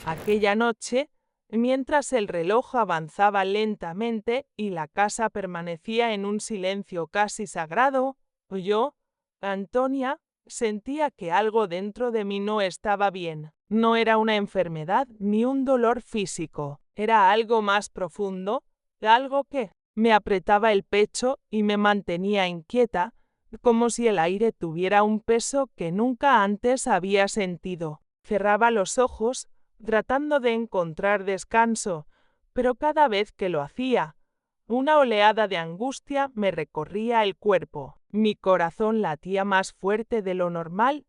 Aquella noche, mientras el reloj avanzaba lentamente y la casa permanecía en un silencio casi sagrado, yo, Antonia, sentía que algo dentro de mí no estaba bien. No era una enfermedad ni un dolor físico, era algo más profundo, algo que me apretaba el pecho y me mantenía inquieta, como si el aire tuviera un peso que nunca antes había sentido. Cerraba los ojos, tratando de encontrar descanso, pero cada vez que lo hacía, una oleada de angustia me recorría el cuerpo. Mi corazón latía más fuerte de lo normal,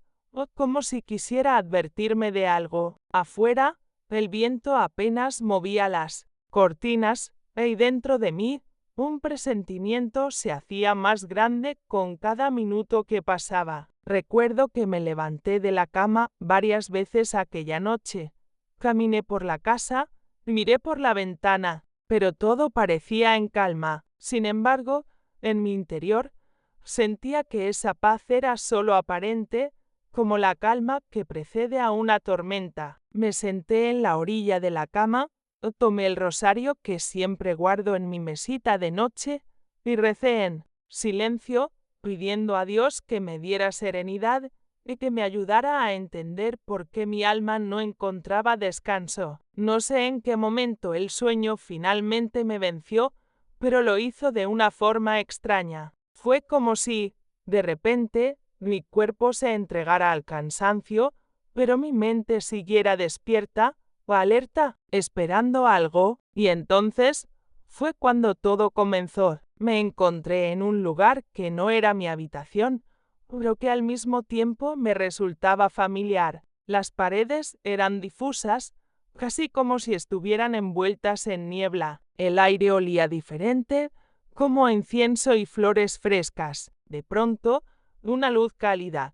como si quisiera advertirme de algo. Afuera, el viento apenas movía las cortinas, y dentro de mí, un presentimiento se hacía más grande con cada minuto que pasaba. Recuerdo que me levanté de la cama varias veces aquella noche. Caminé por la casa, miré por la ventana, pero todo parecía en calma. Sin embargo, en mi interior, sentía que esa paz era solo aparente, como la calma que precede a una tormenta. Me senté en la orilla de la cama, tomé el rosario que siempre guardo en mi mesita de noche y recé en silencio, pidiendo a Dios que me diera serenidad y que me ayudara a entender por qué mi alma no encontraba descanso. No sé en qué momento el sueño finalmente me venció, pero lo hizo de una forma extraña. Fue como si, de repente, mi cuerpo se entregara al cansancio, pero mi mente siguiera despierta o alerta, esperando algo, y entonces fue cuando todo comenzó. Me encontré en un lugar que no era mi habitación, pero que al mismo tiempo me resultaba familiar. Las paredes eran difusas, casi como si estuvieran envueltas en niebla. El aire olía diferente, como a incienso y flores frescas. De pronto, una luz cálida,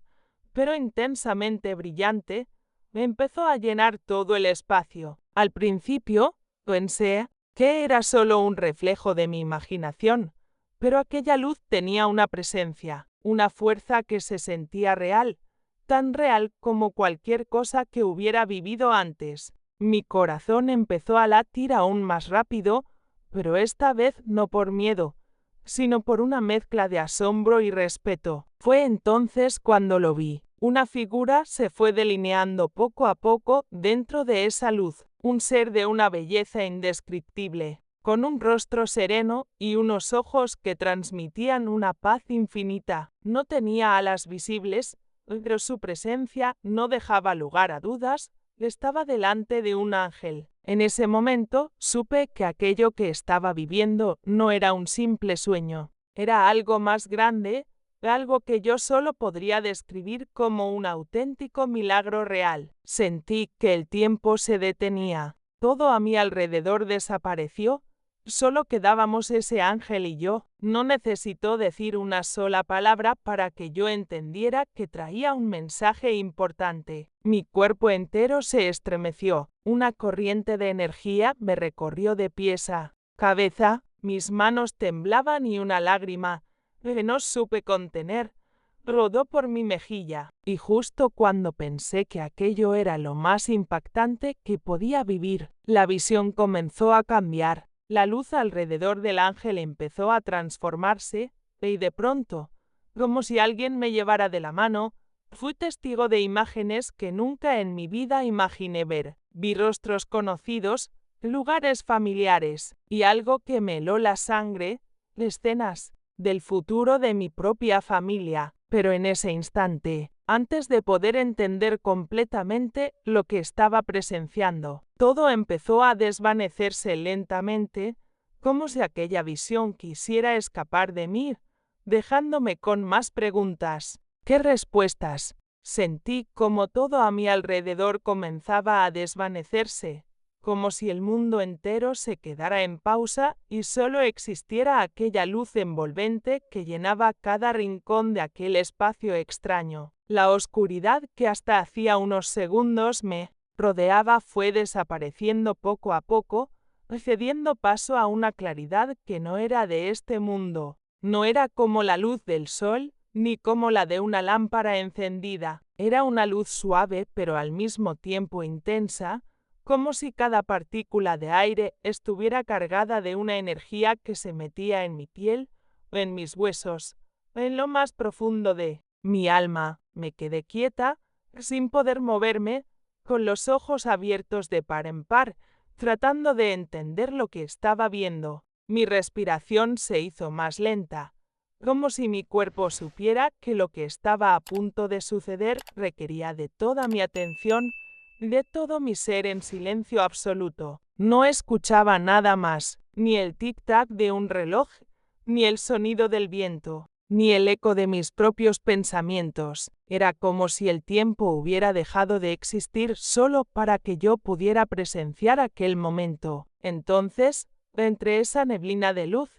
pero intensamente brillante, empezó a llenar todo el espacio. Al principio, pensé que era solo un reflejo de mi imaginación, pero aquella luz tenía una presencia, una fuerza que se sentía real, tan real como cualquier cosa que hubiera vivido antes. Mi corazón empezó a latir aún más rápido, pero esta vez no por miedo, sino por una mezcla de asombro y respeto. Fue entonces cuando lo vi. Una figura se fue delineando poco a poco dentro de esa luz, un ser de una belleza indescriptible, con un rostro sereno y unos ojos que transmitían una paz infinita. No tenía alas visibles, pero su presencia no dejaba lugar a dudas, estaba delante de un ángel. En ese momento supe que aquello que estaba viviendo no era un simple sueño, era algo más grande, algo que yo solo podría describir como un auténtico milagro real. Sentí que el tiempo se detenía, todo a mi alrededor desapareció, solo quedábamos ese ángel y yo. No necesitó decir una sola palabra para que yo entendiera que traía un mensaje importante. Mi cuerpo entero se estremeció, una corriente de energía me recorrió de pies a cabeza, mis manos temblaban y una lágrima, que no supe contener, rodó por mi mejilla, y justo cuando pensé que aquello era lo más impactante que podía vivir, la visión comenzó a cambiar. La luz alrededor del ángel empezó a transformarse, y de pronto, como si alguien me llevara de la mano, fui testigo de imágenes que nunca en mi vida imaginé ver. Vi rostros conocidos, lugares familiares, y algo que me heló la sangre, escenas del futuro de mi propia familia. Pero en ese instante, antes de poder entender completamente lo que estaba presenciando, todo empezó a desvanecerse lentamente, como si aquella visión quisiera escapar de mí, dejándome con más preguntas que respuestas. Sentí como todo a mi alrededor comenzaba a desvanecerse, como si el mundo entero se quedara en pausa y solo existiera aquella luz envolvente que llenaba cada rincón de aquel espacio extraño. La oscuridad que hasta hacía unos segundos me rodeaba fue desapareciendo poco a poco, cediendo paso a una claridad que no era de este mundo. No era como la luz del sol, ni como la de una lámpara encendida. Era una luz suave pero al mismo tiempo intensa, como si cada partícula de aire estuviera cargada de una energía que se metía en mi piel, en mis huesos, en lo más profundo de mi alma. Me quedé quieta, sin poder moverme, con los ojos abiertos de par en par, tratando de entender lo que estaba viendo. Mi respiración se hizo más lenta, como si mi cuerpo supiera que lo que estaba a punto de suceder requería de toda mi atención, de todo mi ser en silencio absoluto. No escuchaba nada más, ni el tic-tac de un reloj, ni el sonido del viento, ni el eco de mis propios pensamientos. Era como si el tiempo hubiera dejado de existir solo para que yo pudiera presenciar aquel momento. Entonces, entre esa neblina de luz,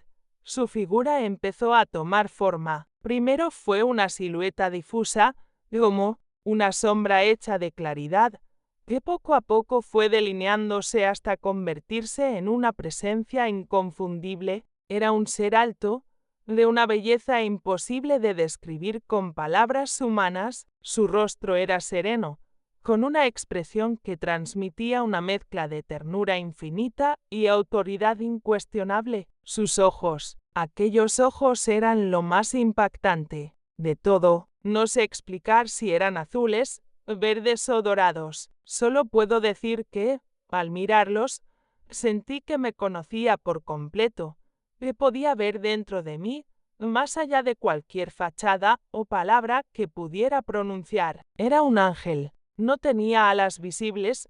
su figura empezó a tomar forma. Primero fue una silueta difusa, como una sombra hecha de claridad, que poco a poco fue delineándose hasta convertirse en una presencia inconfundible. Era un ser alto, de una belleza imposible de describir con palabras humanas. Su rostro era sereno, con una expresión que transmitía una mezcla de ternura infinita y autoridad incuestionable. Sus ojos, aquellos ojos eran lo más impactante de todo. No sé explicar si eran azules, verdes o dorados. Solo puedo decir que, al mirarlos, sentí que me conocía por completo, que podía ver dentro de mí, más allá de cualquier fachada o palabra que pudiera pronunciar. Era un ángel. No tenía alas visibles,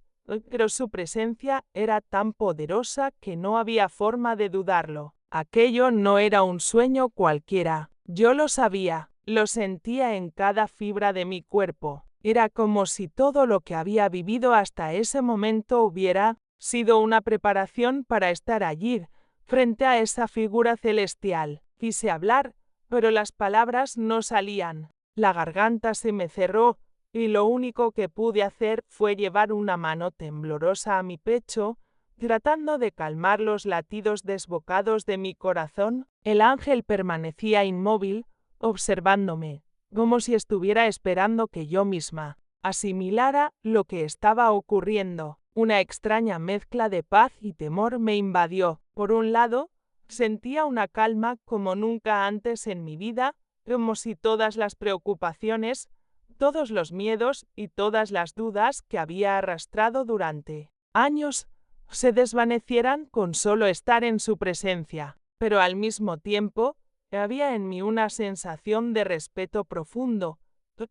pero su presencia era tan poderosa que no había forma de dudarlo. Aquello no era un sueño cualquiera. Yo lo sabía, lo sentía en cada fibra de mi cuerpo. Era como si todo lo que había vivido hasta ese momento hubiera sido una preparación para estar allí, frente a esa figura celestial. Quise hablar, pero las palabras no salían. La garganta se me cerró, y lo único que pude hacer fue llevar una mano temblorosa a mi pecho, tratando de calmar los latidos desbocados de mi corazón. El ángel permanecía inmóvil, observándome, como si estuviera esperando que yo misma asimilara lo que estaba ocurriendo. Una extraña mezcla de paz y temor me invadió. Por un lado, sentía una calma como nunca antes en mi vida, como si todas las preocupaciones, todos los miedos y todas las dudas que había arrastrado durante años se desvanecieran con solo estar en su presencia. Pero al mismo tiempo, había en mí una sensación de respeto profundo,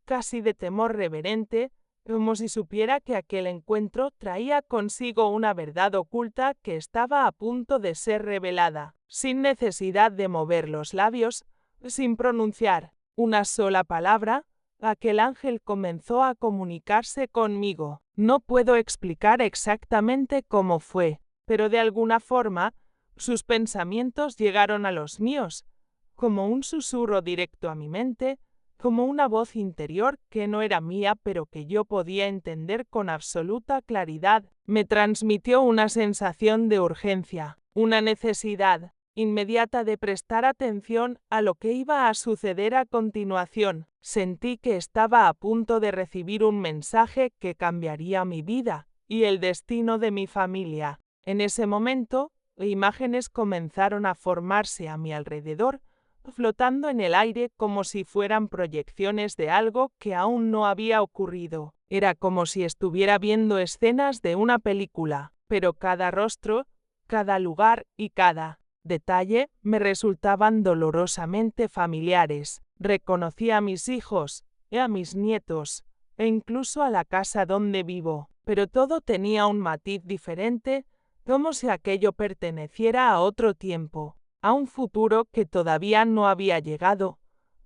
casi de temor reverente, como si supiera que aquel encuentro traía consigo una verdad oculta que estaba a punto de ser revelada. Sin necesidad de mover los labios, sin pronunciar una sola palabra, aquel ángel comenzó a comunicarse conmigo. No puedo explicar exactamente cómo fue, pero de alguna forma, sus pensamientos llegaron a los míos, como un susurro directo a mi mente, como una voz interior que no era mía pero que yo podía entender con absoluta claridad. Me transmitió una sensación de urgencia, una necesidad inmediata de prestar atención a lo que iba a suceder a continuación. Sentí que estaba a punto de recibir un mensaje que cambiaría mi vida y el destino de mi familia. En ese momento, imágenes comenzaron a formarse a mi alrededor, flotando en el aire como si fueran proyecciones de algo que aún no había ocurrido. Era como si estuviera viendo escenas de una película, pero cada rostro, cada lugar y cada detalle me resultaban dolorosamente familiares. Reconocí a mis hijos, a mis nietos, e incluso a la casa donde vivo, pero todo tenía un matiz diferente, como si aquello perteneciera a otro tiempo, a un futuro que todavía no había llegado,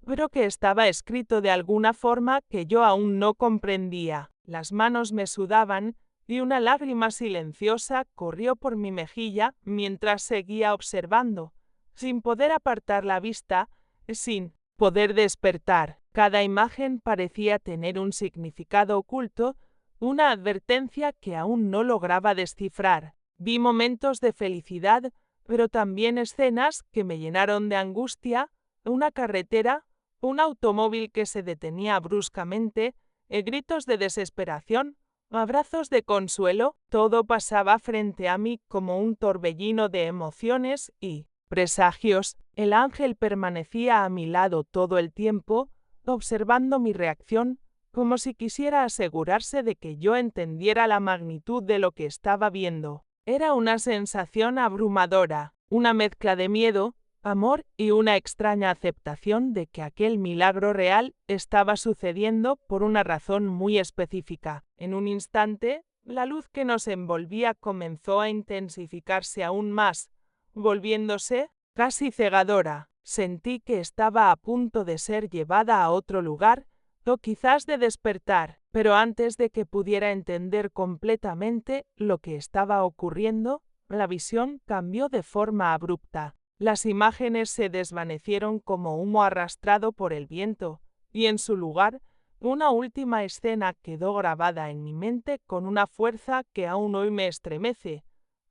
pero que estaba escrito de alguna forma que yo aún no comprendía. Las manos me sudaban y una lágrima silenciosa corrió por mi mejilla mientras seguía observando, sin poder apartar la vista, sin poder despertar. Cada imagen parecía tener un significado oculto, una advertencia que aún no lograba descifrar. Vi momentos de felicidad, pero también escenas que me llenaron de angustia, una carretera, un automóvil que se detenía bruscamente, gritos de desesperación, abrazos de consuelo, todo pasaba frente a mí como un torbellino de emociones y presagios. El ángel permanecía a mi lado todo el tiempo, observando mi reacción, como si quisiera asegurarse de que yo entendiera la magnitud de lo que estaba viendo. Era una sensación abrumadora, una mezcla de miedo, amor y una extraña aceptación de que aquel milagro real estaba sucediendo por una razón muy específica. En un instante, la luz que nos envolvía comenzó a intensificarse aún más, volviéndose casi cegadora. Sentí que estaba a punto de ser llevada a otro lugar, o quizás de despertar, pero antes de que pudiera entender completamente lo que estaba ocurriendo, la visión cambió de forma abrupta. Las imágenes se desvanecieron como humo arrastrado por el viento, y en su lugar, una última escena quedó grabada en mi mente con una fuerza que aún hoy me estremece.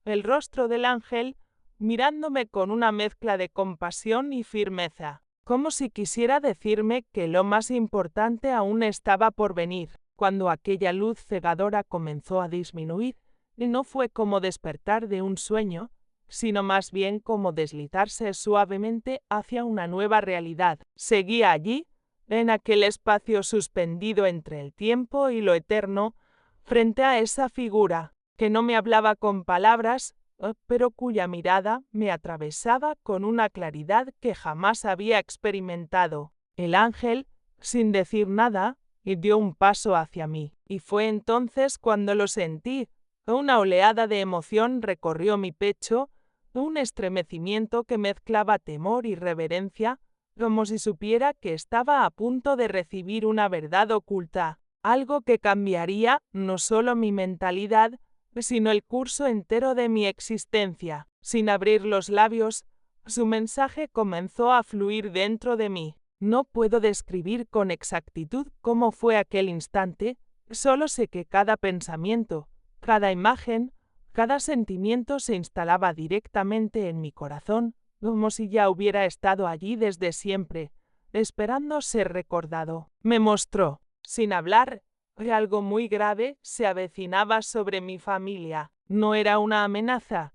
El rostro del ángel, mirándome con una mezcla de compasión y firmeza, como si quisiera decirme que lo más importante aún estaba por venir. Cuando aquella luz cegadora comenzó a disminuir, no fue como despertar de un sueño, sino más bien como deslizarse suavemente hacia una nueva realidad. Seguía allí, en aquel espacio suspendido entre el tiempo y lo eterno, frente a esa figura, que no me hablaba con palabras, pero cuya mirada me atravesaba con una claridad que jamás había experimentado. El ángel, sin decir nada, dio un paso hacia mí, y fue entonces cuando lo sentí. Una oleada de emoción recorrió mi pecho, un estremecimiento que mezclaba temor y reverencia, como si supiera que estaba a punto de recibir una verdad oculta, algo que cambiaría no solo mi mentalidad, sino el curso entero de mi existencia. Sin abrir los labios, su mensaje comenzó a fluir dentro de mí. No puedo describir con exactitud cómo fue aquel instante, solo sé que cada pensamiento, cada imagen, cada sentimiento se instalaba directamente en mi corazón, como si ya hubiera estado allí desde siempre, esperando ser recordado. Me mostró, sin hablar, que algo muy grave se avecinaba sobre mi familia. No era una amenaza,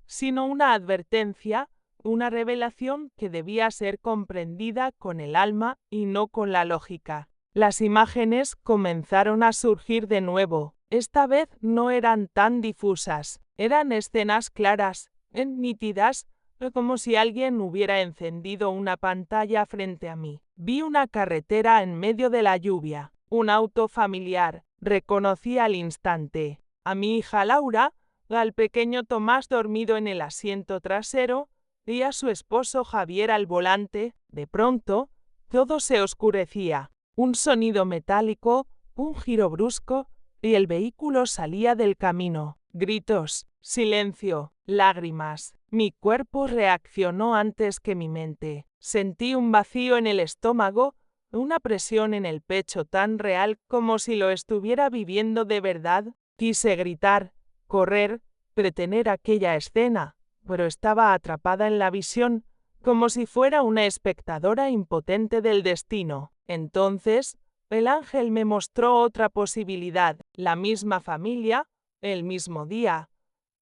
sino una advertencia, una revelación que debía ser comprendida con el alma y no con la lógica. Las imágenes comenzaron a surgir de nuevo. Esta vez no eran tan difusas, eran escenas claras, nítidas, como si alguien hubiera encendido una pantalla frente a mí. Vi una carretera en medio de la lluvia, un auto familiar, reconocí al instante a mi hija Laura, al pequeño Tomás dormido en el asiento trasero y a su esposo Javier al volante. De pronto, todo se oscurecía. Un sonido metálico, un giro brusco, y el vehículo salía del camino. Gritos, silencio, lágrimas. Mi cuerpo reaccionó antes que mi mente. Sentí un vacío en el estómago, una presión en el pecho tan real como si lo estuviera viviendo de verdad. Quise gritar, correr, detener aquella escena, pero estaba atrapada en la visión, como si fuera una espectadora impotente del destino. Entonces, el ángel me mostró otra posibilidad, la misma familia, el mismo día.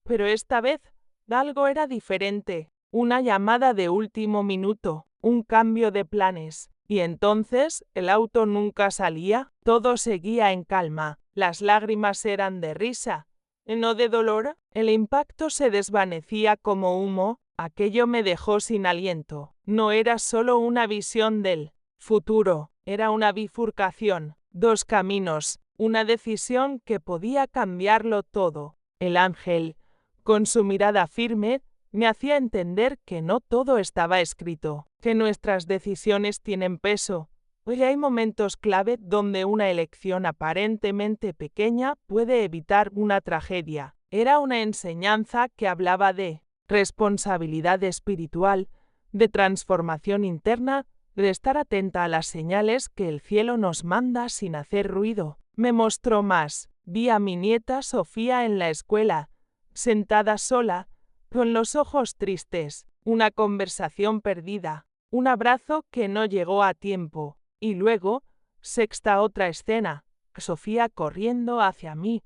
Pero esta vez, algo era diferente, una llamada de último minuto, un cambio de planes. Y entonces, el auto nunca salía, todo seguía en calma, las lágrimas eran de risa, no de dolor. El impacto se desvanecía como humo, aquello me dejó sin aliento. No era solo una visión del futuro, era una bifurcación, dos caminos, una decisión que podía cambiarlo todo. El ángel, con su mirada firme, me hacía entender que no todo estaba escrito, que nuestras decisiones tienen peso, y hay momentos clave donde una elección aparentemente pequeña puede evitar una tragedia. Era una enseñanza que hablaba de responsabilidad espiritual, de transformación interna, de estar atenta a las señales que el cielo nos manda sin hacer ruido. Me mostró más. Vi a mi nieta Sofía en la escuela, sentada sola, con los ojos tristes, una conversación perdida, un abrazo que no llegó a tiempo, y luego, sexta otra escena, Sofía corriendo hacia mí,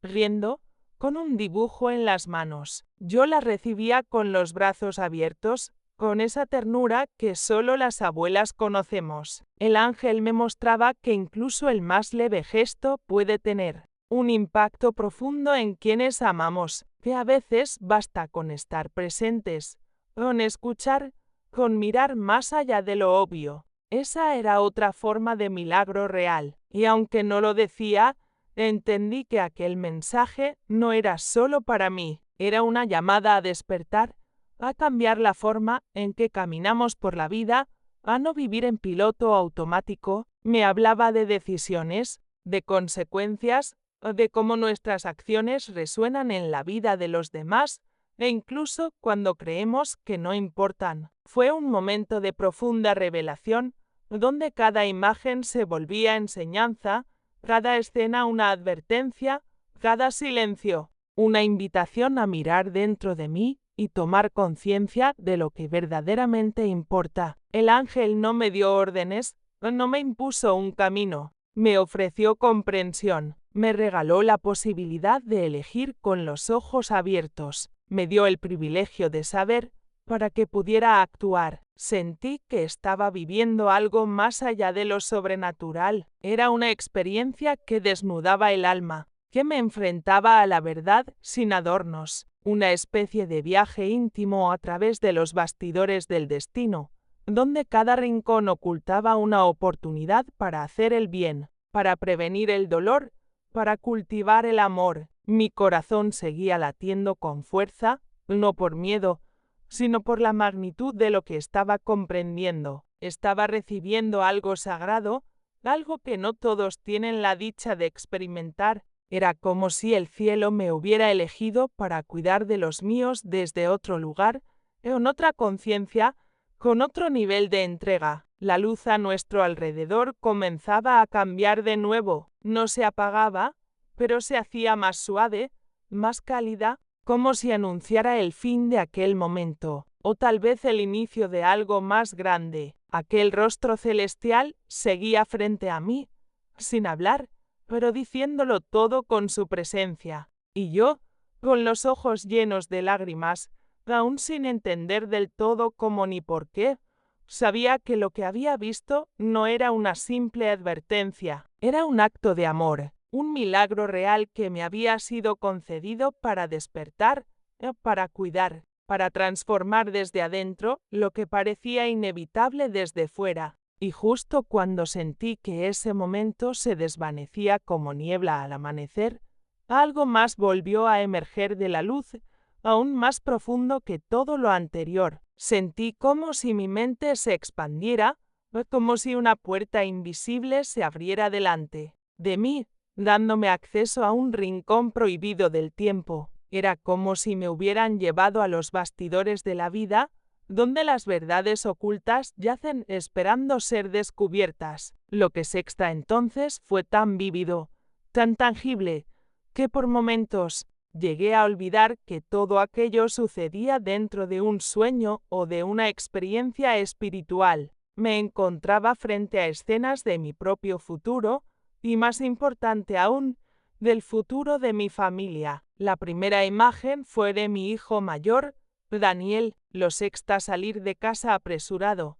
riendo, con un dibujo en las manos. Yo la recibía con los brazos abiertos, con esa ternura que solo las abuelas conocemos. El ángel me mostraba que incluso el más leve gesto puede tener un impacto profundo en quienes amamos, que a veces basta con estar presentes, con escuchar, con mirar más allá de lo obvio. Esa era otra forma de milagro real, y aunque no lo decía, entendí que aquel mensaje no era solo para mí, era una llamada a despertar, a cambiar la forma en que caminamos por la vida, a no vivir en piloto automático. Me hablaba de decisiones, de consecuencias, de cómo nuestras acciones resuenan en la vida de los demás, e incluso cuando creemos que no importan. Fue un momento de profunda revelación, donde cada imagen se volvía enseñanza, cada escena una advertencia, cada silencio una invitación a mirar dentro de mí y tomar conciencia de lo que verdaderamente importa. El ángel no me dio órdenes, no me impuso un camino, me ofreció comprensión, me regaló la posibilidad de elegir con los ojos abiertos, me dio el privilegio de saber para que pudiera actuar. Sentí que estaba viviendo algo más allá de lo sobrenatural. Era una experiencia que desnudaba el alma, que me enfrentaba a la verdad sin adornos, una especie de viaje íntimo a través de los bastidores del destino, donde cada rincón ocultaba una oportunidad para hacer el bien, para prevenir el dolor, para cultivar el amor. Mi corazón seguía latiendo con fuerza, no por miedo, sino por la magnitud de lo que estaba comprendiendo. Estaba recibiendo algo sagrado, algo que no todos tienen la dicha de experimentar. Era como si el cielo me hubiera elegido para cuidar de los míos desde otro lugar, en otra conciencia, con otro nivel de entrega. La luz a nuestro alrededor comenzaba a cambiar de nuevo. No se apagaba, pero se hacía más suave, más cálida, como si anunciara el fin de aquel momento, o tal vez el inicio de algo más grande. Aquel rostro celestial seguía frente a mí, sin hablar, pero diciéndolo todo con su presencia, y yo, con los ojos llenos de lágrimas, aún sin entender del todo cómo ni por qué, sabía que lo que había visto no era una simple advertencia, era un acto de amor, un milagro real que me había sido concedido para despertar, para cuidar, para transformar desde adentro lo que parecía inevitable desde fuera. Y justo cuando sentí que ese momento se desvanecía como niebla al amanecer, algo más volvió a emerger de la luz, aún más profundo que todo lo anterior. Sentí como si mi mente se expandiera, como si una puerta invisible se abriera delante de mí, dándome acceso a un rincón prohibido del tiempo. Era como si me hubieran llevado a los bastidores de la vida, donde las verdades ocultas yacen esperando ser descubiertas. Lo que sexta entonces fue tan vívido, tan tangible, que por momentos llegué a olvidar que todo aquello sucedía dentro de un sueño o de una experiencia espiritual. Me encontraba frente a escenas de mi propio futuro, y más importante aún, del futuro de mi familia. La primera imagen fue de mi hijo mayor, Daniel. Lo sexta salir de casa apresurado,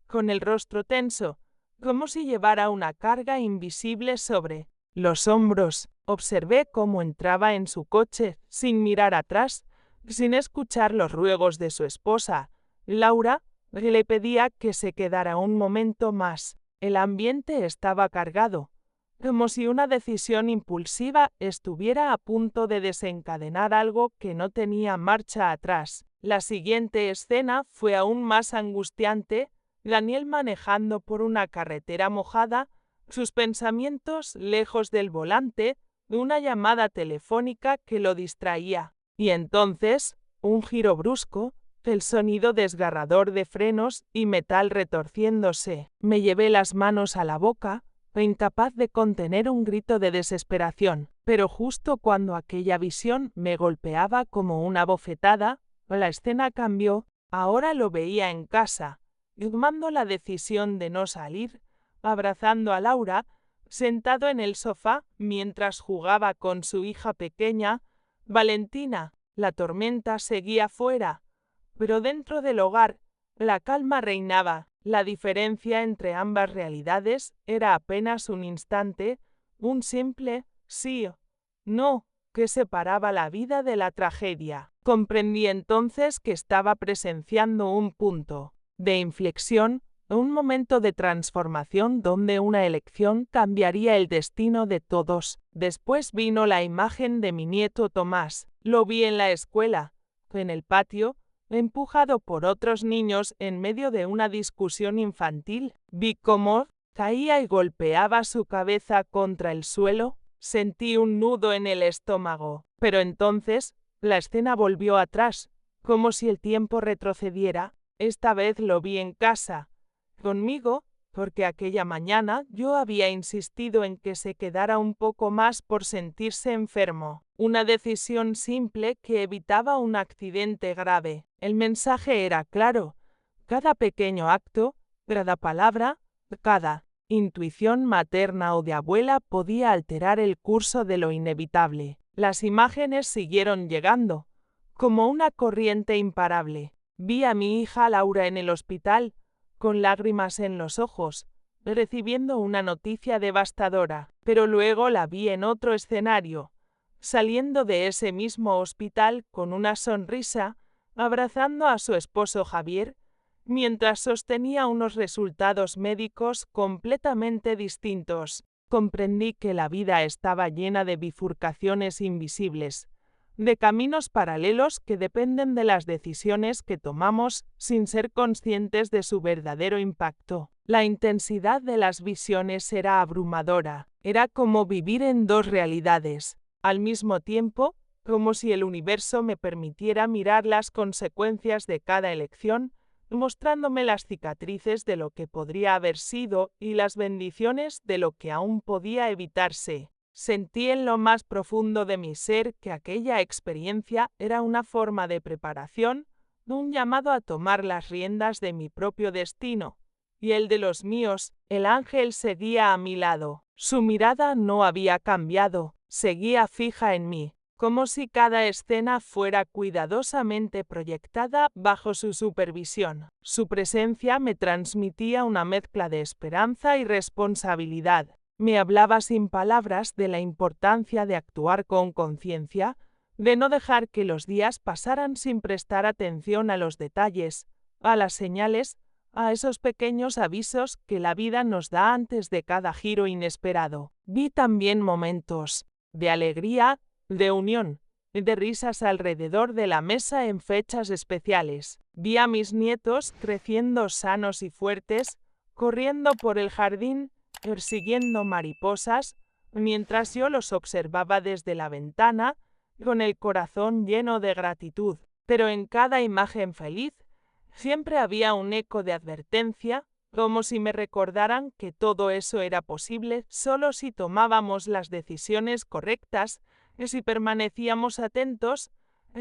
con el rostro tenso, como si llevara una carga invisible sobre los hombros. Observé cómo entraba en su coche, sin mirar atrás, sin escuchar los ruegos de su esposa, Laura, que le pedía que se quedara un momento más. El ambiente estaba cargado, como si una decisión impulsiva estuviera a punto de desencadenar algo que no tenía marcha atrás. La siguiente escena fue aún más angustiante, Daniel manejando por una carretera mojada, sus pensamientos lejos del volante, una llamada telefónica que lo distraía. Y entonces, un giro brusco, el sonido desgarrador de frenos y metal retorciéndose. Me llevé las manos a la boca, incapaz de contener un grito de desesperación. Pero justo cuando aquella visión me golpeaba como una bofetada, la escena cambió. Ahora lo veía en casa, tomando la decisión de no salir, abrazando a Laura, sentado en el sofá mientras jugaba con su hija pequeña, Valentina. La tormenta seguía fuera, pero dentro del hogar, la calma reinaba. La diferencia entre ambas realidades era apenas un instante, un simple sí o no, que separaba la vida de la tragedia. Comprendí entonces que estaba presenciando un punto de inflexión, un momento de transformación donde una elección cambiaría el destino de todos. Después vino la imagen de mi nieto Tomás. Lo vi en la escuela, en el patio, empujado por otros niños en medio de una discusión infantil. Vi cómo caía y golpeaba su cabeza contra el suelo. Sentí un nudo en el estómago, pero entonces la escena volvió atrás, como si el tiempo retrocediera. Esta vez lo vi en casa, conmigo, porque aquella mañana yo había insistido en que se quedara un poco más por sentirse enfermo. Una decisión simple que evitaba un accidente grave. El mensaje era claro. Cada pequeño acto, cada palabra, cada intuición materna o de abuela podía alterar el curso de lo inevitable. Las imágenes siguieron llegando, como una corriente imparable. Vi a mi hija Laura en el hospital, con lágrimas en los ojos, recibiendo una noticia devastadora, pero luego la vi en otro escenario, saliendo de ese mismo hospital con una sonrisa, abrazando a su esposo Javier, mientras sostenía unos resultados médicos completamente distintos. Comprendí que la vida estaba llena de bifurcaciones invisibles, de caminos paralelos que dependen de las decisiones que tomamos sin ser conscientes de su verdadero impacto. La intensidad de las visiones era abrumadora, era como vivir en dos realidades, al mismo tiempo, como si el universo me permitiera mirar las consecuencias de cada elección, mostrándome las cicatrices de lo que podría haber sido y las bendiciones de lo que aún podía evitarse. Sentí en lo más profundo de mi ser que aquella experiencia era una forma de preparación, un llamado a tomar las riendas de mi propio destino, y el de los míos. El ángel seguía a mi lado. Su mirada no había cambiado, seguía fija en mí, como si cada escena fuera cuidadosamente proyectada bajo su supervisión. Su presencia me transmitía una mezcla de esperanza y responsabilidad. Me hablaba sin palabras de la importancia de actuar con conciencia, de no dejar que los días pasaran sin prestar atención a los detalles, a las señales, a esos pequeños avisos que la vida nos da antes de cada giro inesperado. Vi también momentos de alegría, de unión, de risas alrededor de la mesa en fechas especiales. Vi a mis nietos creciendo sanos y fuertes, corriendo por el jardín, persiguiendo mariposas, mientras yo los observaba desde la ventana, con el corazón lleno de gratitud. Pero en cada imagen feliz, siempre había un eco de advertencia, como si me recordaran que todo eso era posible solo si tomábamos las decisiones correctas, si permanecíamos atentos,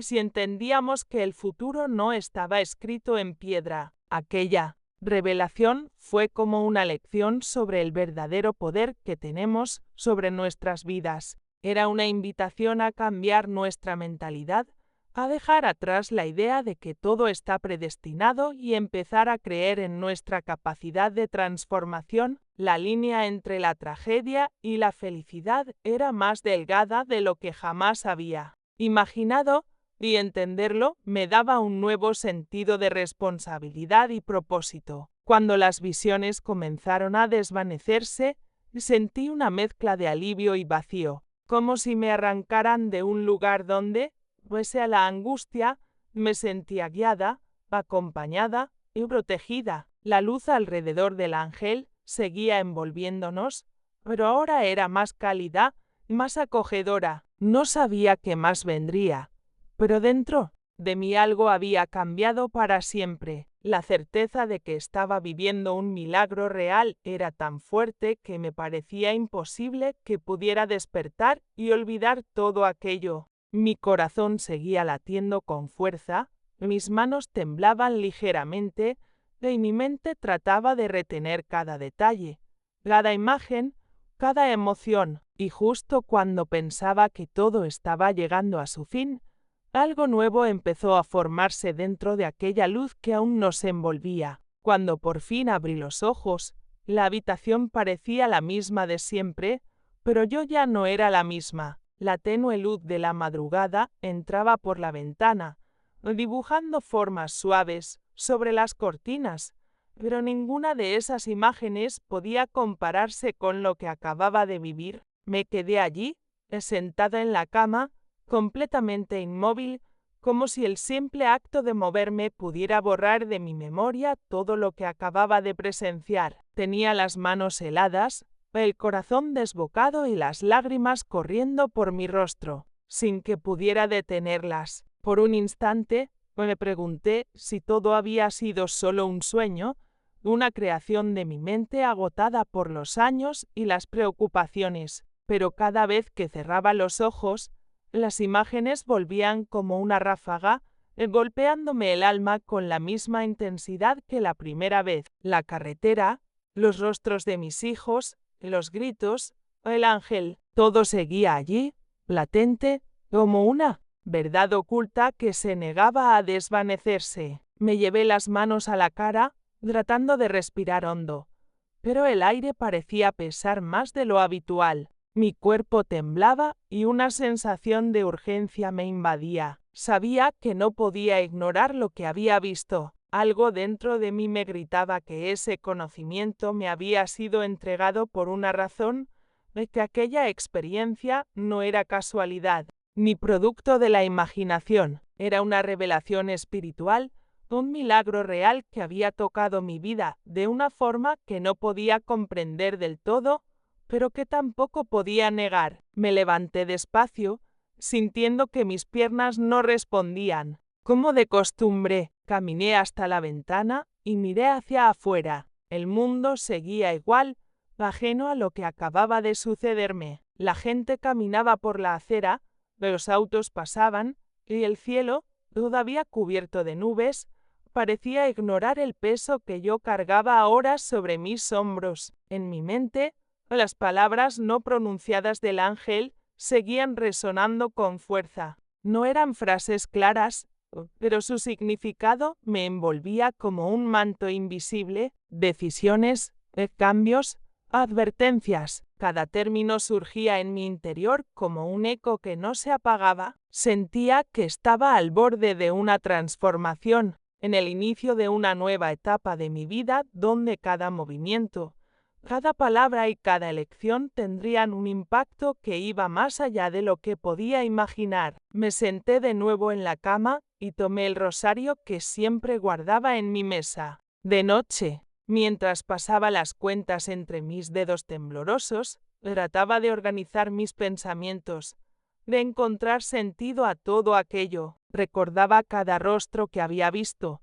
si entendíamos que el futuro no estaba escrito en piedra. Aquella revelación fue como una lección sobre el verdadero poder que tenemos sobre nuestras vidas. Era una invitación a cambiar nuestra mentalidad, a dejar atrás la idea de que todo está predestinado y empezar a creer en nuestra capacidad de transformación. La línea entre la tragedia y la felicidad era más delgada de lo que jamás había imaginado, y entenderlo me daba un nuevo sentido de responsabilidad y propósito. Cuando las visiones comenzaron a desvanecerse, sentí una mezcla de alivio y vacío, como si me arrancaran de un lugar donde, pese a la angustia, me sentía guiada, acompañada y protegida. La luz alrededor del ángel seguía envolviéndonos, pero ahora era más cálida, más acogedora. No sabía qué más vendría, pero dentro de mí algo había cambiado para siempre. La certeza de que estaba viviendo un milagro real era tan fuerte que me parecía imposible que pudiera despertar y olvidar todo aquello. Mi corazón seguía latiendo con fuerza, mis manos temblaban ligeramente, y mi mente trataba de retener cada detalle, cada imagen, cada emoción, y justo cuando pensaba que todo estaba llegando a su fin, algo nuevo empezó a formarse dentro de aquella luz que aún nos envolvía. Cuando por fin abrí los ojos, la habitación parecía la misma de siempre, pero yo ya no era la misma. La tenue luz de la madrugada entraba por la ventana, dibujando formas suaves sobre las cortinas, pero ninguna de esas imágenes podía compararse con lo que acababa de vivir. Me quedé allí, sentada en la cama, completamente inmóvil, como si el simple acto de moverme pudiera borrar de mi memoria todo lo que acababa de presenciar. Tenía las manos heladas, el corazón desbocado y las lágrimas corriendo por mi rostro, sin que pudiera detenerlas. Por un instante me pregunté si todo había sido solo un sueño, una creación de mi mente agotada por los años y las preocupaciones, pero cada vez que cerraba los ojos, las imágenes volvían como una ráfaga, golpeándome el alma con la misma intensidad que la primera vez. La carretera, los rostros de mis hijos, los gritos, el ángel, todo seguía allí, latente, como una verdad oculta que se negaba a desvanecerse. Me llevé las manos a la cara, tratando de respirar hondo, pero el aire parecía pesar más de lo habitual. Mi cuerpo temblaba y una sensación de urgencia me invadía. Sabía que no podía ignorar lo que había visto. Algo dentro de mí me gritaba que ese conocimiento me había sido entregado por una razón, de que aquella experiencia no era casualidad, ni producto de la imaginación. Era una revelación espiritual, un milagro real que había tocado mi vida de una forma que no podía comprender del todo, pero que tampoco podía negar. Me levanté despacio, sintiendo que mis piernas no respondían. Como de costumbre, caminé hasta la ventana y miré hacia afuera. El mundo seguía igual, ajeno a lo que acababa de sucederme. La gente caminaba por la acera, los autos pasaban, y el cielo, todavía cubierto de nubes, parecía ignorar el peso que yo cargaba ahora sobre mis hombros. En mi mente, las palabras no pronunciadas del ángel seguían resonando con fuerza. No eran frases claras, pero su significado me envolvía como un manto invisible. Decisiones, cambios, advertencias. Cada término surgía en mi interior como un eco que no se apagaba. Sentía que estaba al borde de una transformación, en el inicio de una nueva etapa de mi vida donde cada movimiento, cada palabra y cada elección tendrían un impacto que iba más allá de lo que podía imaginar. Me senté de nuevo en la cama y tomé el rosario que siempre guardaba en mi mesa. De noche, mientras pasaba las cuentas entre mis dedos temblorosos, trataba de organizar mis pensamientos, de encontrar sentido a todo aquello. Recordaba cada rostro que había visto,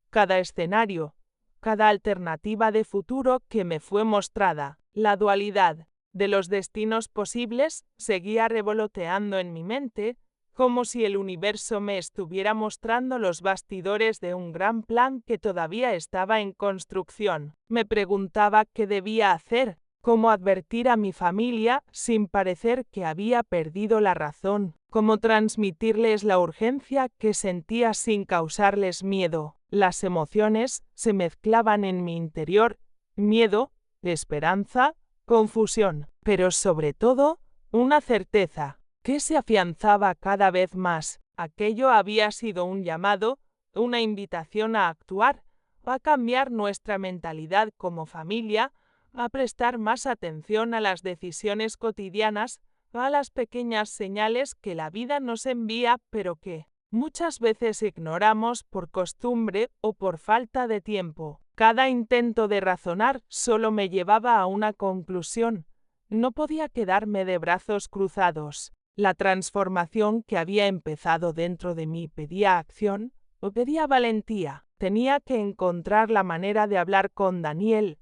cada escenario, cada alternativa de futuro que me fue mostrada. La dualidad de los destinos posibles seguía revoloteando en mi mente, como si el universo me estuviera mostrando los bastidores de un gran plan que todavía estaba en construcción. Me preguntaba qué debía hacer, cómo advertir a mi familia sin parecer que había perdido la razón, cómo transmitirles la urgencia que sentía sin causarles miedo. Las emociones se mezclaban en mi interior, miedo, esperanza, confusión, pero sobre todo, una certeza, que se afianzaba cada vez más. Aquello había sido un llamado, una invitación a actuar, a cambiar nuestra mentalidad como familia, a prestar más atención a las decisiones cotidianas, a las pequeñas señales que la vida nos envía, pero que muchas veces ignoramos por costumbre o por falta de tiempo. Cada intento de razonar solo me llevaba a una conclusión. No podía quedarme de brazos cruzados. La transformación que había empezado dentro de mí pedía acción o pedía valentía. Tenía que encontrar la manera de hablar con Daniel,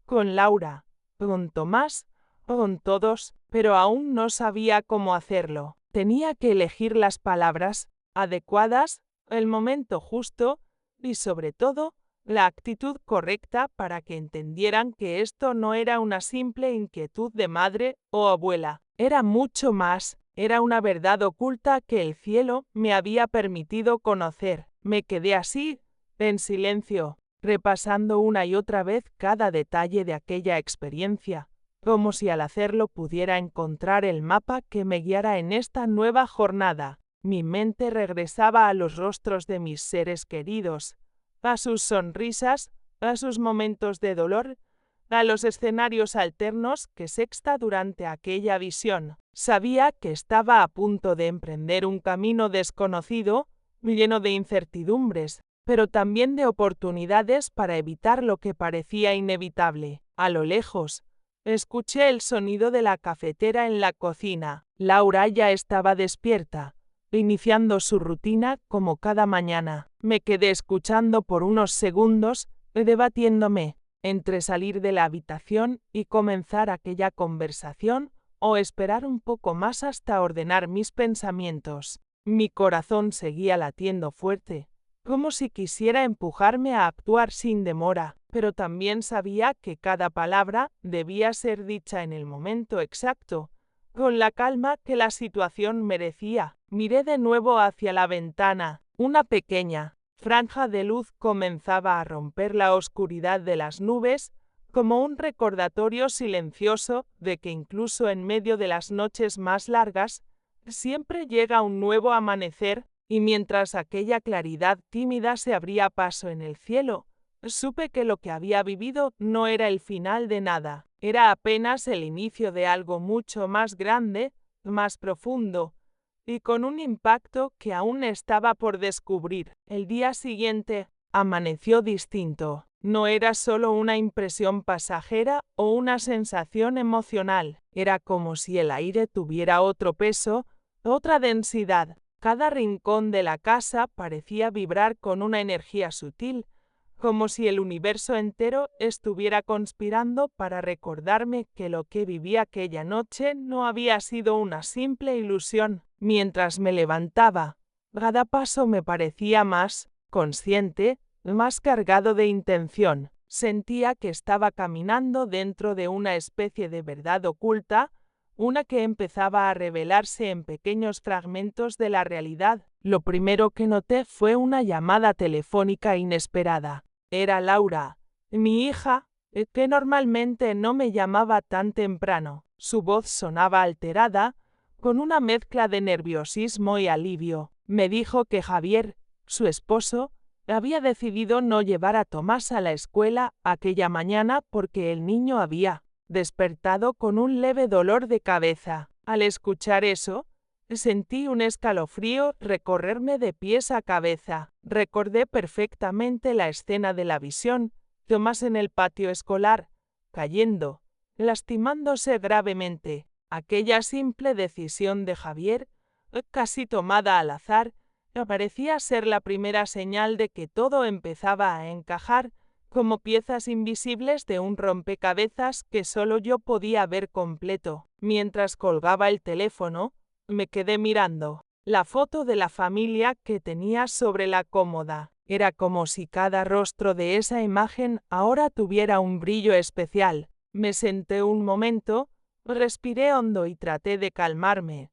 con Laura, con Tomás, con todos, pero aún no sabía cómo hacerlo. Tenía que elegir las palabras adecuadas, el momento justo y, sobre todo, la actitud correcta para que entendieran que esto no era una simple inquietud de madre o abuela, era mucho más, era una verdad oculta que el cielo me había permitido conocer. Me quedé así, en silencio, repasando una y otra vez cada detalle de aquella experiencia, como si al hacerlo pudiera encontrar el mapa que me guiara en esta nueva jornada. Mi mente regresaba a los rostros de mis seres queridos, a sus sonrisas, a sus momentos de dolor, a los escenarios alternos que sexta durante aquella visión. Sabía que estaba a punto de emprender un camino desconocido, lleno de incertidumbres, pero también de oportunidades para evitar lo que parecía inevitable. A lo lejos, escuché el sonido de la cafetera en la cocina. Laura ya estaba despierta, iniciando su rutina como cada mañana. Me quedé escuchando por unos segundos, debatiéndome entre salir de la habitación y comenzar aquella conversación o esperar un poco más hasta ordenar mis pensamientos. Mi corazón seguía latiendo fuerte, como si quisiera empujarme a actuar sin demora, pero también sabía que cada palabra debía ser dicha en el momento exacto, con la calma que la situación merecía. Miré de nuevo hacia la ventana. Una pequeña franja de luz comenzaba a romper la oscuridad de las nubes, como un recordatorio silencioso de que incluso en medio de las noches más largas, siempre llega un nuevo amanecer, y mientras aquella claridad tímida se abría paso en el cielo, supe que lo que había vivido no era el final de nada, era apenas el inicio de algo mucho más grande, más profundo, y con un impacto que aún estaba por descubrir. El día siguiente amaneció distinto. No era solo una impresión pasajera o una sensación emocional, era como si el aire tuviera otro peso, otra densidad. Cada rincón de la casa parecía vibrar con una energía sutil, como si el universo entero estuviera conspirando para recordarme que lo que viví aquella noche no había sido una simple ilusión. Mientras me levantaba, cada paso me parecía más consciente, más cargado de intención. Sentía que estaba caminando dentro de una especie de verdad oculta, una que empezaba a revelarse en pequeños fragmentos de la realidad. Lo primero que noté fue una llamada telefónica inesperada. Era Laura, mi hija, que normalmente no me llamaba tan temprano. Su voz sonaba alterada, con una mezcla de nerviosismo y alivio. Me dijo que Javier, su esposo, había decidido no llevar a Tomás a la escuela aquella mañana porque el niño había despertado con un leve dolor de cabeza. Al escuchar eso, sentí un escalofrío recorrerme de pies a cabeza. Recordé perfectamente la escena de la visión, Tomás en el patio escolar, cayendo, lastimándose gravemente. Aquella simple decisión de Javier, casi tomada al azar, parecía ser la primera señal de que todo empezaba a encajar como piezas invisibles de un rompecabezas que solo yo podía ver completo. Mientras colgaba el teléfono, me quedé mirando la foto de la familia que tenía sobre la cómoda. Era como si cada rostro de esa imagen ahora tuviera un brillo especial. Me senté un momento, respiré hondo y traté de calmarme,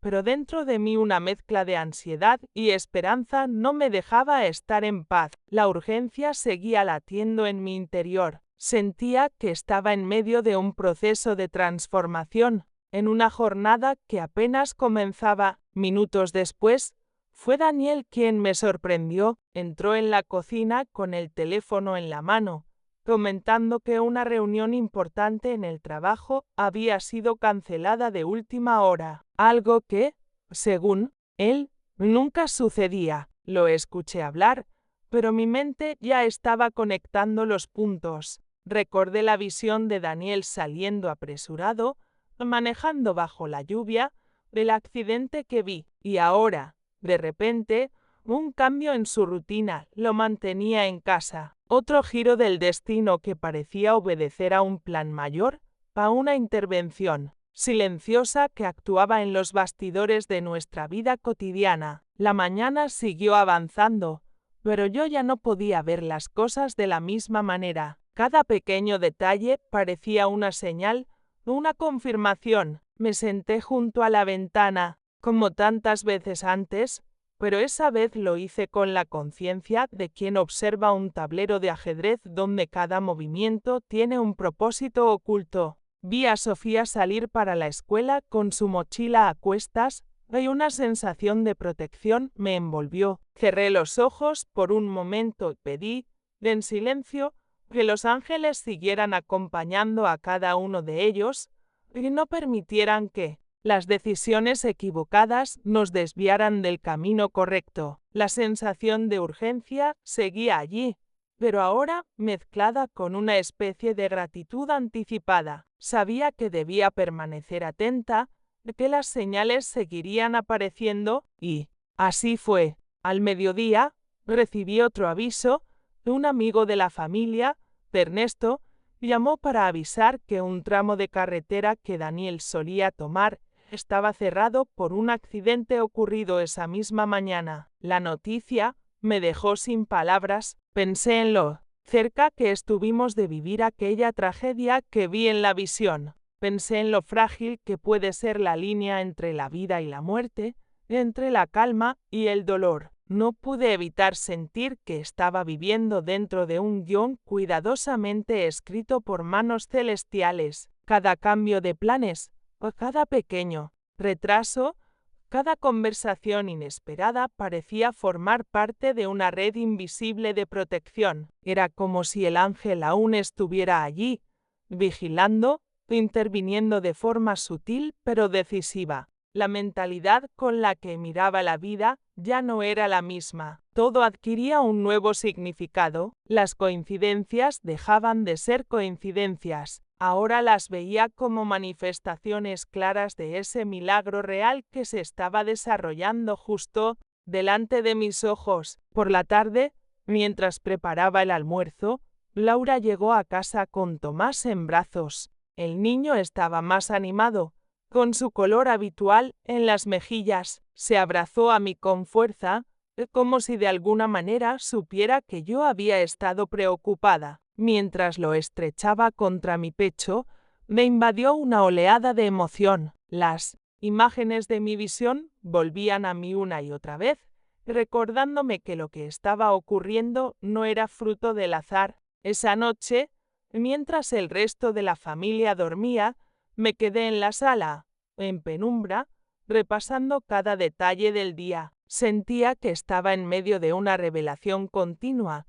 pero dentro de mí una mezcla de ansiedad y esperanza no me dejaba estar en paz. La urgencia seguía latiendo en mi interior. Sentía que estaba en medio de un proceso de transformación, en una jornada que apenas comenzaba. Minutos después, fue Daniel quien me sorprendió. Entró en la cocina con el teléfono en la mano, comentando que una reunión importante en el trabajo había sido cancelada de última hora, algo que, según él, nunca sucedía. Lo escuché hablar, pero mi mente ya estaba conectando los puntos. Recordé la visión de Daniel saliendo apresurado, manejando bajo la lluvia, del accidente que vi, y ahora, de repente, un cambio en su rutina lo mantenía en casa. Otro giro del destino que parecía obedecer a un plan mayor, a una intervención silenciosa que actuaba en los bastidores de nuestra vida cotidiana. La mañana siguió avanzando, pero yo ya no podía ver las cosas de la misma manera. Cada pequeño detalle parecía una señal, una confirmación. Me senté junto a la ventana, como tantas veces antes, pero esa vez lo hice con la conciencia de quien observa un tablero de ajedrez donde cada movimiento tiene un propósito oculto. Vi a Sofía salir para la escuela con su mochila a cuestas y una sensación de protección me envolvió. Cerré los ojos por un momento y pedí, en silencio, que los ángeles siguieran acompañando a cada uno de ellos y no permitieran que las decisiones equivocadas nos desviaran del camino correcto. La sensación de urgencia seguía allí, pero ahora mezclada con una especie de gratitud anticipada. Sabía que debía permanecer atenta, que las señales seguirían apareciendo y así fue. Al mediodía recibí otro aviso. Un amigo de la familia, Ernesto, llamó para avisar que un tramo de carretera que Daniel solía tomar estaba cerrado por un accidente ocurrido esa misma mañana. La noticia me dejó sin palabras. Pensé en lo cerca que estuvimos de vivir aquella tragedia que vi en la visión. Pensé en lo frágil que puede ser la línea entre la vida y la muerte, entre la calma y el dolor. No pude evitar sentir que estaba viviendo dentro de un guión cuidadosamente escrito por manos celestiales. Cada cambio de planes, o cada pequeño retraso, cada conversación inesperada parecía formar parte de una red invisible de protección. Era como si el ángel aún estuviera allí, vigilando, interviniendo de forma sutil pero decisiva. La mentalidad con la que miraba la vida ya no era la misma. Todo adquiría un nuevo significado. Las coincidencias dejaban de ser coincidencias. Ahora las veía como manifestaciones claras de ese milagro real que se estaba desarrollando justo delante de mis ojos. Por la tarde, mientras preparaba el almuerzo, Laura llegó a casa con Tomás en brazos. El niño estaba más animado, con su color habitual en las mejillas. Se abrazó a mí con fuerza, como si de alguna manera supiera que yo había estado preocupada. Mientras lo estrechaba contra mi pecho, me invadió una oleada de emoción. Las imágenes de mi visión volvían a mí una y otra vez, recordándome que lo que estaba ocurriendo no era fruto del azar. Esa noche, mientras el resto de la familia dormía, me quedé en la sala, en penumbra, repasando cada detalle del día. Sentía que estaba en medio de una revelación continua,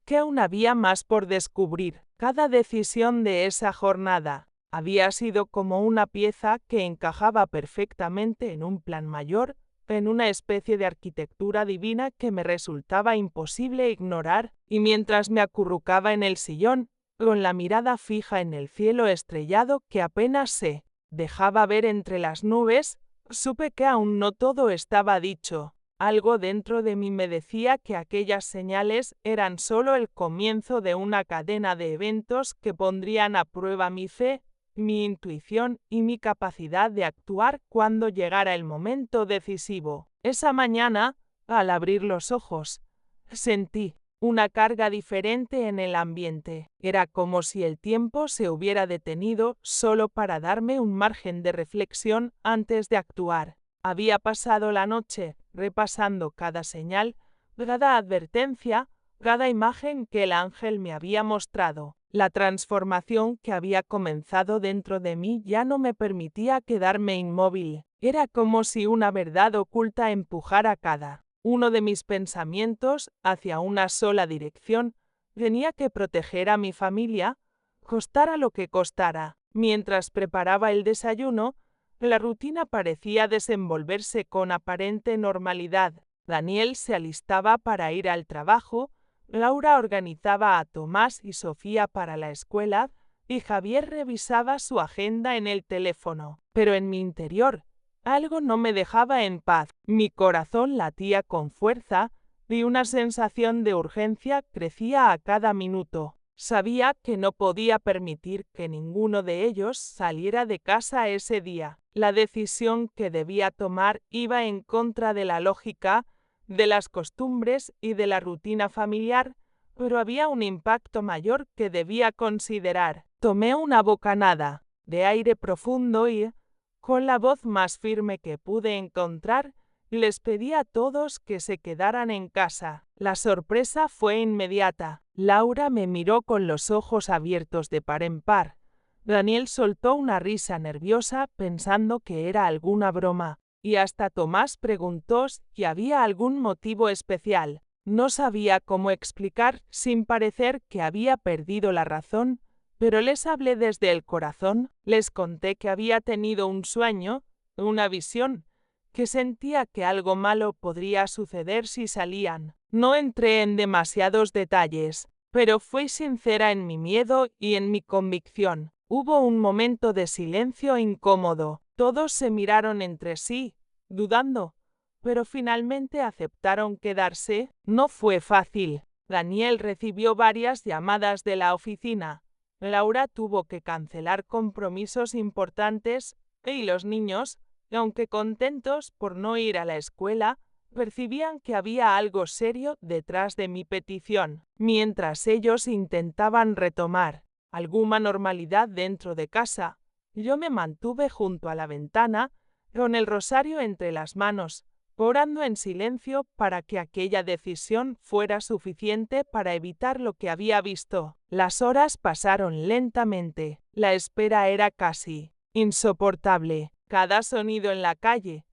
que aún había más por descubrir. Cada decisión de esa jornada había sido como una pieza que encajaba perfectamente en un plan mayor, en una especie de arquitectura divina que me resultaba imposible ignorar, y mientras me acurrucaba en el sillón, con la mirada fija en el cielo estrellado que apenas se dejaba ver entre las nubes, supe que aún no todo estaba dicho. Algo dentro de mí me decía que aquellas señales eran solo el comienzo de una cadena de eventos que pondrían a prueba mi fe, mi intuición y mi capacidad de actuar cuando llegara el momento decisivo. Esa mañana, al abrir los ojos, sentí una carga diferente en el ambiente. Era como si el tiempo se hubiera detenido solo para darme un margen de reflexión antes de actuar. Había pasado la noche repasando cada señal, cada advertencia, cada imagen que el ángel me había mostrado. La transformación que había comenzado dentro de mí ya no me permitía quedarme inmóvil. Era como si una verdad oculta empujara cada uno de mis pensamientos hacia una sola dirección. Tenía que proteger a mi familia, costara lo que costara. Mientras preparaba el desayuno, la rutina parecía desenvolverse con aparente normalidad. Daniel se alistaba para ir al trabajo, Laura organizaba a Tomás y Sofía para la escuela, y Javier revisaba su agenda en el teléfono. Pero en mi interior, algo no me dejaba en paz. Mi corazón latía con fuerza y una sensación de urgencia crecía a cada minuto. Sabía que no podía permitir que ninguno de ellos saliera de casa ese día. La decisión que debía tomar iba en contra de la lógica de las costumbres y de la rutina familiar, pero había un impacto mayor que debía considerar. Tomé una bocanada de aire profundo y, con la voz más firme que pude encontrar, les pedí a todos que se quedaran en casa. La sorpresa fue inmediata. Laura me miró con los ojos abiertos de par en par. Daniel soltó una risa nerviosa pensando que era alguna broma, y hasta Tomás preguntó si había algún motivo especial. No sabía cómo explicar sin parecer que había perdido la razón, pero les hablé desde el corazón. Les conté que había tenido un sueño, una visión, que sentía que algo malo podría suceder si salían. No entré en demasiados detalles, pero fui sincera en mi miedo y en mi convicción. Hubo un momento de silencio incómodo. Todos se miraron entre sí, dudando, pero finalmente aceptaron quedarse. No fue fácil. Daniel recibió varias llamadas de la oficina. Laura tuvo que cancelar compromisos importantes y los niños, aunque contentos por no ir a la escuela, percibían que había algo serio detrás de mi petición. Mientras ellos intentaban retomar alguna normalidad dentro de casa, yo me mantuve junto a la ventana, con el rosario entre las manos, orando en silencio para que aquella decisión fuera suficiente para evitar lo que había visto. Las horas pasaron lentamente. La espera era casi insoportable. Cada sonido en la calle,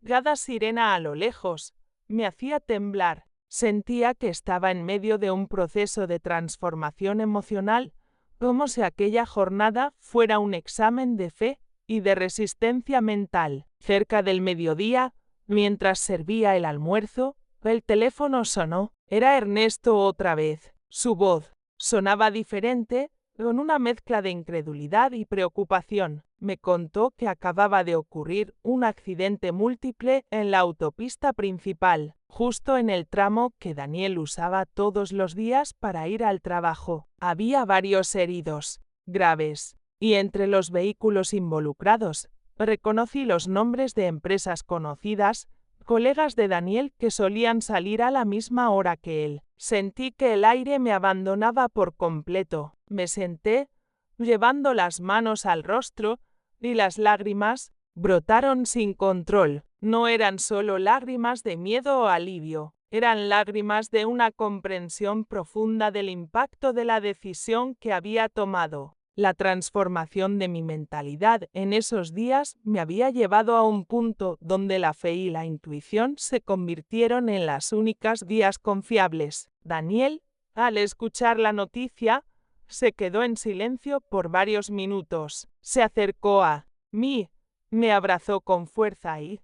cada sirena a lo lejos, me hacía temblar. Sentía que estaba en medio de un proceso de transformación emocional, como si aquella jornada fuera un examen de fe y de resistencia mental. Cerca del mediodía, mientras servía el almuerzo, el teléfono sonó. Era Ernesto otra vez. Su voz sonaba diferente, con una mezcla de incredulidad y preocupación. Me contó que acababa de ocurrir un accidente múltiple en la autopista principal, justo en el tramo que Daniel usaba todos los días para ir al trabajo. Había varios heridos, graves, y entre los vehículos involucrados, reconocí los nombres de empresas conocidas, colegas de Daniel que solían salir a la misma hora que él. Sentí que el aire me abandonaba por completo. Me senté, llevando las manos al rostro, y las lágrimas brotaron sin control. No eran solo lágrimas de miedo o alivio, eran lágrimas de una comprensión profunda del impacto de la decisión que había tomado. La transformación de mi mentalidad en esos días me había llevado a un punto donde la fe y la intuición se convirtieron en las únicas guías confiables. Daniel, al escuchar la noticia, se quedó en silencio por varios minutos. Se acercó a mí, me abrazó con fuerza y,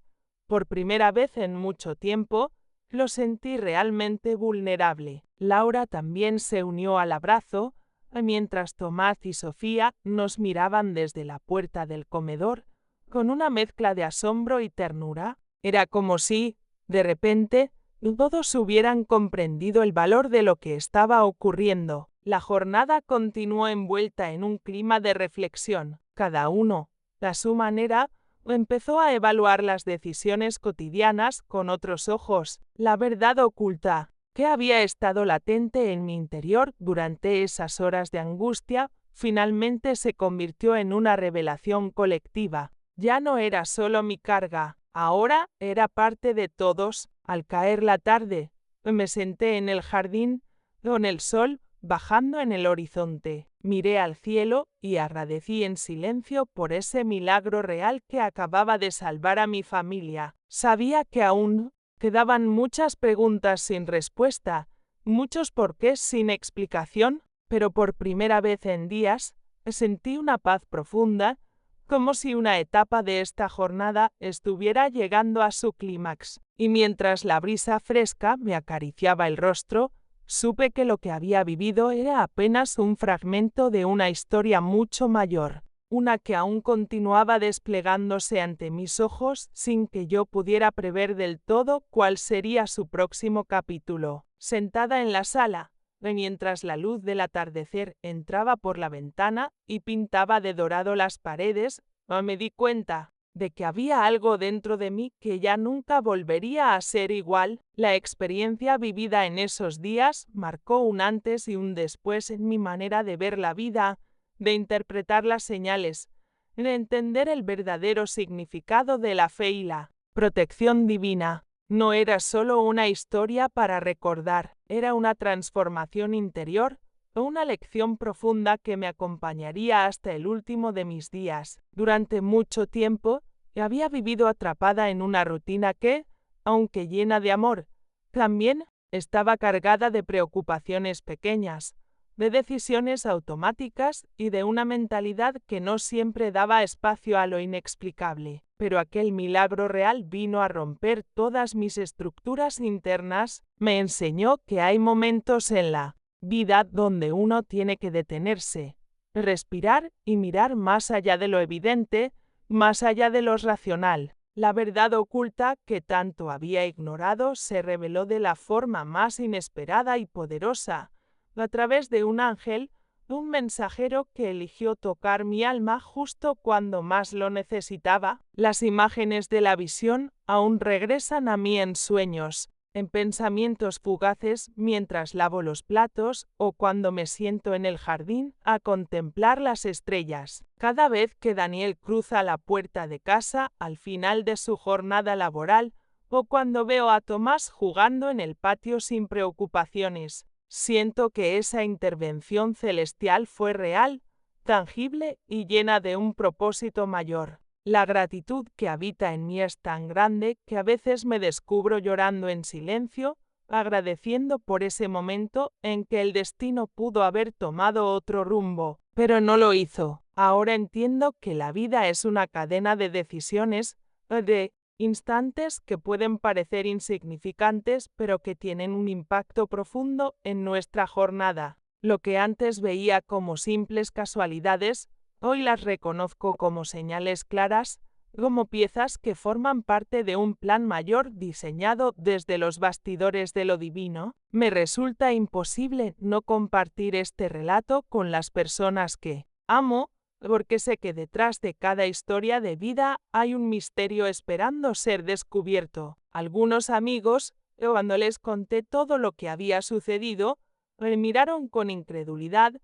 por primera vez en mucho tiempo, lo sentí realmente vulnerable. Laura también se unió al abrazo, mientras Tomás y Sofía nos miraban desde la puerta del comedor, con una mezcla de asombro y ternura. Era como si, de repente, todos hubieran comprendido el valor de lo que estaba ocurriendo. La jornada continuó envuelta en un clima de reflexión. Cada uno, a su manera, empezó a evaluar las decisiones cotidianas con otros ojos. La verdad oculta, que había estado latente en mi interior durante esas horas de angustia, finalmente se convirtió en una revelación colectiva. Ya no era solo mi carga, ahora era parte de todos. Al caer la tarde, me senté en el jardín, con el sol bajando en el horizonte. Miré al cielo y agradecí en silencio por ese milagro real que acababa de salvar a mi familia. Sabía que aún quedaban muchas preguntas sin respuesta, muchos porqués sin explicación, pero por primera vez en días sentí una paz profunda, como si una etapa de esta jornada estuviera llegando a su clímax. Y mientras la brisa fresca me acariciaba el rostro, supe que lo que había vivido era apenas un fragmento de una historia mucho mayor, una que aún continuaba desplegándose ante mis ojos sin que yo pudiera prever del todo cuál sería su próximo capítulo. Sentada en la sala, mientras la luz del atardecer entraba por la ventana y pintaba de dorado las paredes, me di cuenta de que había algo dentro de mí que ya nunca volvería a ser igual. La experiencia vivida en esos días marcó un antes y un después en mi manera de ver la vida, de interpretar las señales, de entender el verdadero significado de la fe y la protección divina. No era solo una historia para recordar, era una transformación interior, una lección profunda que me acompañaría hasta el último de mis días. Durante mucho tiempo había vivido atrapada en una rutina que, aunque llena de amor, también estaba cargada de preocupaciones pequeñas, de decisiones automáticas y de una mentalidad que no siempre daba espacio a lo inexplicable. Pero aquel milagro real vino a romper todas mis estructuras internas, me enseñó que hay momentos en la vida donde uno tiene que detenerse, respirar y mirar más allá de lo evidente, más allá de lo racional. La verdad oculta que tanto había ignorado se reveló de la forma más inesperada y poderosa, a través de un ángel, un mensajero que eligió tocar mi alma justo cuando más lo necesitaba. Las imágenes de la visión aún regresan a mí en sueños, en pensamientos fugaces mientras lavo los platos o cuando me siento en el jardín a contemplar las estrellas. Cada vez que Daniel cruza la puerta de casa al final de su jornada laboral o cuando veo a Tomás jugando en el patio sin preocupaciones, siento que esa intervención celestial fue real, tangible y llena de un propósito mayor. La gratitud que habita en mí es tan grande que a veces me descubro llorando en silencio, agradeciendo por ese momento en que el destino pudo haber tomado otro rumbo, pero no lo hizo. Ahora entiendo que la vida es una cadena de decisiones, de instantes que pueden parecer insignificantes, pero que tienen un impacto profundo en nuestra jornada. Lo que antes veía como simples casualidades, hoy las reconozco como señales claras, como piezas que forman parte de un plan mayor diseñado desde los bastidores de lo divino. Me resulta imposible no compartir este relato con las personas que amo, porque sé que detrás de cada historia de vida hay un misterio esperando ser descubierto. Algunos amigos, cuando les conté todo lo que había sucedido, me miraron con incredulidad,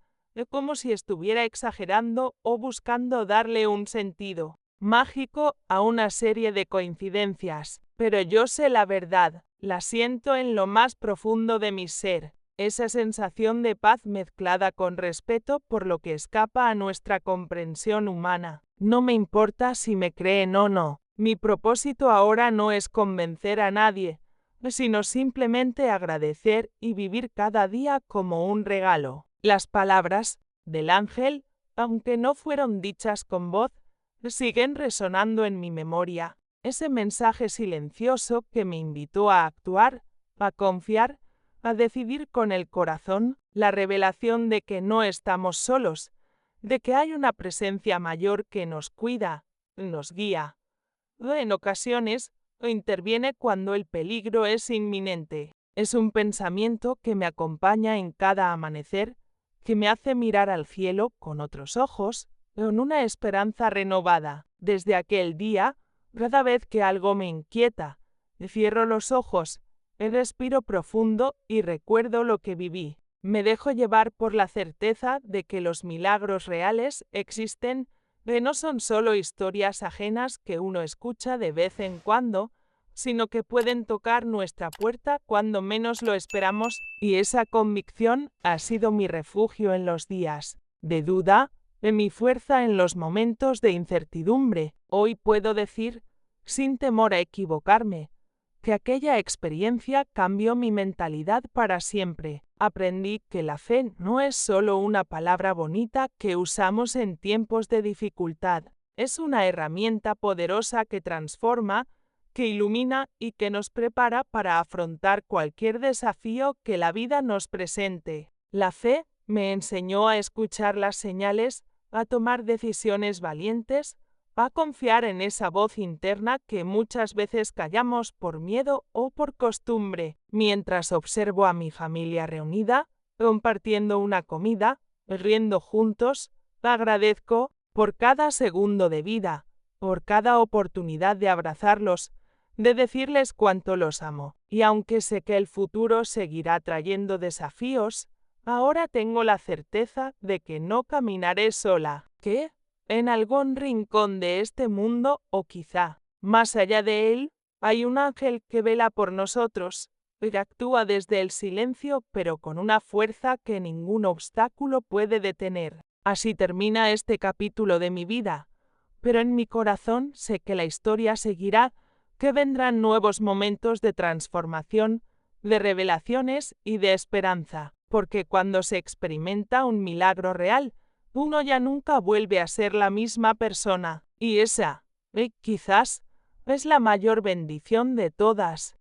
como si estuviera exagerando o buscando darle un sentido mágico a una serie de coincidencias. Pero yo sé la verdad, la siento en lo más profundo de mi ser. Esa sensación de paz mezclada con respeto por lo que escapa a nuestra comprensión humana. No me importa si me creen o no. Mi propósito ahora no es convencer a nadie, sino simplemente agradecer y vivir cada día como un regalo. Las palabras del ángel, aunque no fueron dichas con voz, siguen resonando en mi memoria. Ese mensaje silencioso que me invitó a actuar, a confiar, a decidir con el corazón, la revelación de que no estamos solos, de que hay una presencia mayor que nos cuida, nos guía. En ocasiones, interviene cuando el peligro es inminente. Es un pensamiento que me acompaña en cada amanecer, que me hace mirar al cielo con otros ojos, con una esperanza renovada. Desde aquel día, cada vez que algo me inquieta, cierro los ojos, respiro profundo y recuerdo lo que viví. Me dejo llevar por la certeza de que los milagros reales existen, que no son solo historias ajenas que uno escucha de vez en cuando, sino que pueden tocar nuestra puerta cuando menos lo esperamos, y esa convicción ha sido mi refugio en los días de duda, en mi fuerza en los momentos de incertidumbre. Hoy puedo decir, sin temor a equivocarme, que aquella experiencia cambió mi mentalidad para siempre. Aprendí que la fe no es solo una palabra bonita que usamos en tiempos de dificultad, es una herramienta poderosa que transforma, que ilumina y que nos prepara para afrontar cualquier desafío que la vida nos presente. La fe me enseñó a escuchar las señales, a tomar decisiones valientes, a confiar en esa voz interna que muchas veces callamos por miedo o por costumbre. Mientras observo a mi familia reunida, compartiendo una comida, riendo juntos, agradezco por cada segundo de vida, por cada oportunidad de abrazarlos, de decirles cuánto los amo. Y aunque sé que el futuro seguirá trayendo desafíos, ahora tengo la certeza de que no caminaré sola, que, en algún rincón de este mundo o quizá, más allá de él, hay un ángel que vela por nosotros, y actúa desde el silencio pero con una fuerza que ningún obstáculo puede detener. Así termina este capítulo de mi vida, pero en mi corazón sé que la historia seguirá, que vendrán nuevos momentos de transformación, de revelaciones y de esperanza, porque cuando se experimenta un milagro real, uno ya nunca vuelve a ser la misma persona, y esa, quizás, es la mayor bendición de todas.